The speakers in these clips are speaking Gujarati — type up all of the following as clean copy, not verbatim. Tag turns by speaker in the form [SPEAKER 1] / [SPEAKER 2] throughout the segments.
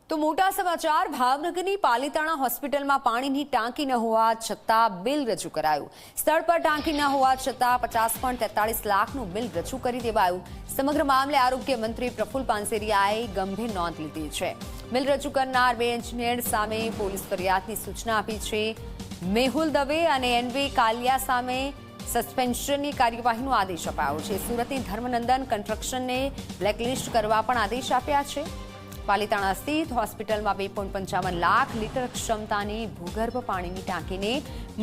[SPEAKER 1] તો મોટા સમાચાર ભાવનગરની પાલિતાણા હોસ્પિટલમાં પાણીની ટાંકી ન હોવા છતાં બિલ રજૂ કરાયું। સ્થળ પર ટાંકી ન હોવા છતાં 50.43 લાખનું બિલ રજૂ કરી દેવાયું। સમગ્ર મામલે આરોગ્ય મંત્રી પ્રફુલ પાનસેરિયાએ ગંભીર નોંધ લીધી છે। બિલ રજૂ કરનાર બે એન્જિનિયર સામે પોલીસ ફરિયાદની સૂચના આપી છે। મેહુલ દવે અને એનવી કાલિયા સામે સસ્પેન્શનની કાર્યવાહીનો આદેશ અપાયો છે। સુરતની ધર્મનંદન કન્સ્ટ્રક્શનને બ્લેકલિસ્ટ કરવા પણ આદેશ આપ્યા છે। પાલિતાણા સ્થિત હોસ્પિટલમાં 2.55 લાખ લીટર ક્ષમતાની ભૂગર્ભ પાણીની ટાંકીને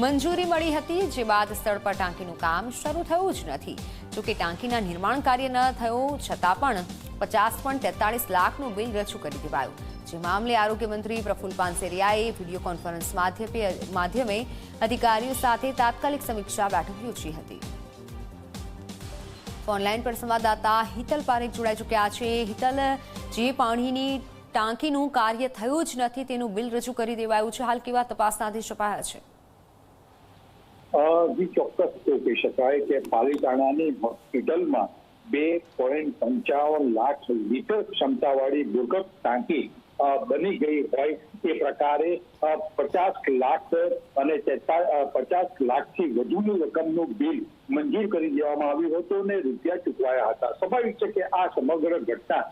[SPEAKER 1] મંજૂરી મળી હતી, જે બાદ સ્થળ પર ટાંકીનું કામ શરૂ થયું જ નથી। જોકે ટાંકીના નિર્માણ કાર્ય ન થયું છતાં પણ 50.43 લાખનું બિલ રજૂ કરી દેવાયું। જે મામલે આરોગ્ય મંત્રી પ્રફુલ પાનસેરિયાએ વિડીયો કોન્ફરન્સ માધ્યમે અધિકારીઓ સાથે તાત્કાલિક સમીક્ષા બેઠક યોજી હતી। ઓનલાઈન પર સંવાદદાતા હિતલ પારેખ જોડાઈ ચૂક્યા છે। હિતલ, જે પાણીની ટાંકીનું કાર્ય થયું જ નથી તેનું બિલ રજૂ કરી દેવાયું છે, હાલ કેવા તપાસના આદેશ અપાયા છે?
[SPEAKER 2] જી ચોક્કસ કહી શકાય કે પાલિતાણાની હોસ્પિટલમાં 2.55 લાખ લીટર ક્ષમતાવાળી ભૂગર્ભ ટાંકી બની ગઈ હોય એ પ્રકારે 50 લાખ અને 50 લાખથી વધુની રકમનું બિલ મંજૂર કરી દેવામાં આવ્યું હતું અને રૂપિયા ચૂકવાયા હતા। સ્વાભાવિક છે કે આ સમગ્ર ઘટના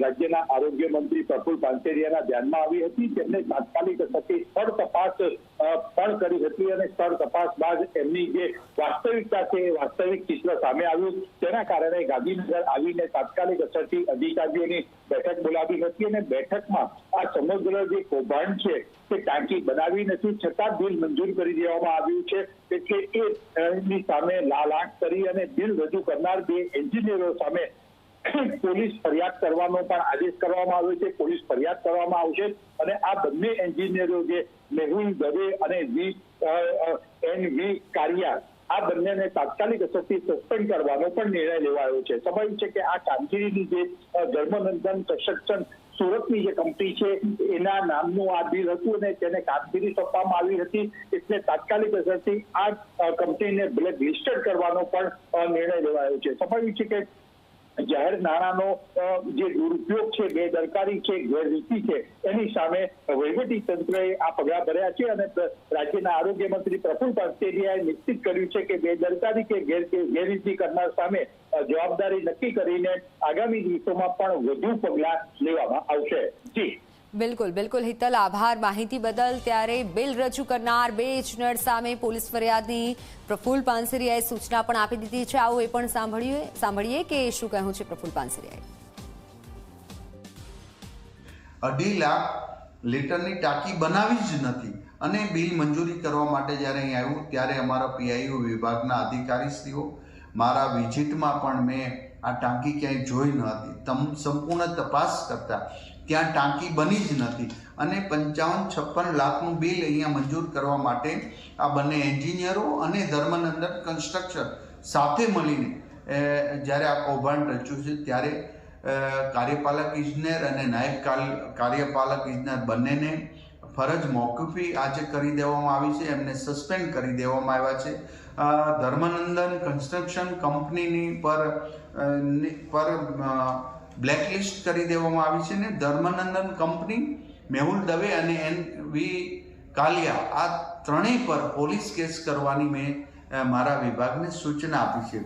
[SPEAKER 2] રાજ્યના આરોગ્ય મંત્રી પ્રફુલ પાનસેરિયાના ધ્યાનમાં આવી હતી। તેમને તાત્કાલિક અસરથી સ્થળ તપાસ પણ કરી હતી અને સ્થળ તપાસ બાદ એમની જે વાસ્તવિકતા છે એ વાસ્તવિક ચિત્ર સામે આવ્યું, તેના કારણે ગાંધીનગર આવીને તાત્કાલિક અસરથી અધિકારીઓની બેઠક બોલાવી હતી અને બેઠકમાં આ સમગ્ર જે કૌભાંડ છે તે ટાંકી બનાવી નથી છતાં બિલ મંજૂર કરી દેવામાં આવ્યું છે। એટલે એની સામે લાલ આંખ કરી અને બિલ રજૂ કરનાર બે એન્જિનિયરો સામે પોલીસ ફરિયાદ કરવાનો પણ આદેશ કરવામાં આવ્યો છે। પોલીસ ફરિયાદ કરવામાં આવશે અને આ બંને એન્જિનિયરો જે મેહુલ દવે અને એનવી કાલિયા આ બંનેને તાત્કાલિક અસરથી સસ્પેન્ડ કરવાનો પણ નિર્ણય લેવાયો છે। સ્વાભાવિક છે કે આ કામગીરીની જે ધર્મનંદન કન્સ્ટ્રક્શન સુરતની જે કંપની છે એના નામનું આ બિલ હતું અને તેને કામગીરી સોંપવામાં આવી હતી, એટલે તાત્કાલિક અસરથી આ કંપનીને બ્લેક લિસ્ટેડ કરવાનો પણ નિર્ણય લેવાયો છે। સ્વાભાવિક છે કે જાહેર નાણાંનો જે દુરુપયોગ છે, બેદરકારી છે, ગેરરીતિ છે, એની સામે વહીવટી તંત્રએ આ પગલાં ભર્યા છે અને રાજ્યના આરોગ્ય મંત્રી પ્રફુલ પાનસેરિયાએ નિશ્ચિત કર્યું છે કે બેદરકારી કે ગેરરીતિ કરનાર સામે જવાબદારી નક્કી કરીને આગામી દિવસોમાં પણ વધુ પગલાં લેવામાં આવશે। જી
[SPEAKER 1] બિલકુલ હિતલ, આભાર માહિતી બદલ। ત્યારે બિલ રજૂ કરનાર બે એન્જિનિયર સામે પોલીસ ફરિયાદની પ્રફુલ પાનસેરિયાએ સૂચના પણ આપી દીધી છે। આવો એ પણ સાંભળીએ કે શું કહ્યું છે પ્રફુલ પાનસેરિયાએ।
[SPEAKER 3] 2.5 લાખ લીટરની ટાંકી બનાવી જ નથી અને બિલ મંજૂરી કરવા માટે જ્યારે અહીં આવ્યું ત્યારે અમારા પીઆઈઓ વિભાગના અધિકારીશ્રીઓ મારા વિઝિટમાં પણ મેં આ ટાંકી ક્યાંય જોઈ ન હતી। સંપૂર્ણ તપાસ કરતા ત્યાં ટાંકી બની જ નથી અને 55-56 લાખનું બિલ અહીંયા મંજૂર કરવા માટે આ બંને એન્જિનિયરો અને ધર્મનંદન કન્સ્ટ્રક્શન સાથે મળીને જ્યારે આ કૌભાંડ રચ્યું છે ત્યારે કાર્યપાલક ઇજનેર અને નાયબ કાર્યપાલક ઇજનેર બંનેને ફરજ મોકૂફી આજે કરી દેવામાં આવી છે, એમને સસ્પેન્ડ કરી દેવામાં આવ્યા છે। ધર્મનંદન કન્સ્ટ્રક્શન કંપનીની પર બ્લેકલિસ્ટ કરી દેવામાં આવી છે ને ધર્મનંદન કંપની, મેહુલ દવે અને એનવી કાલિયા આ ત્રણેય પર પોલીસ કેસ કરવાની મેં મારા વિભાગને સૂચના આપી છે।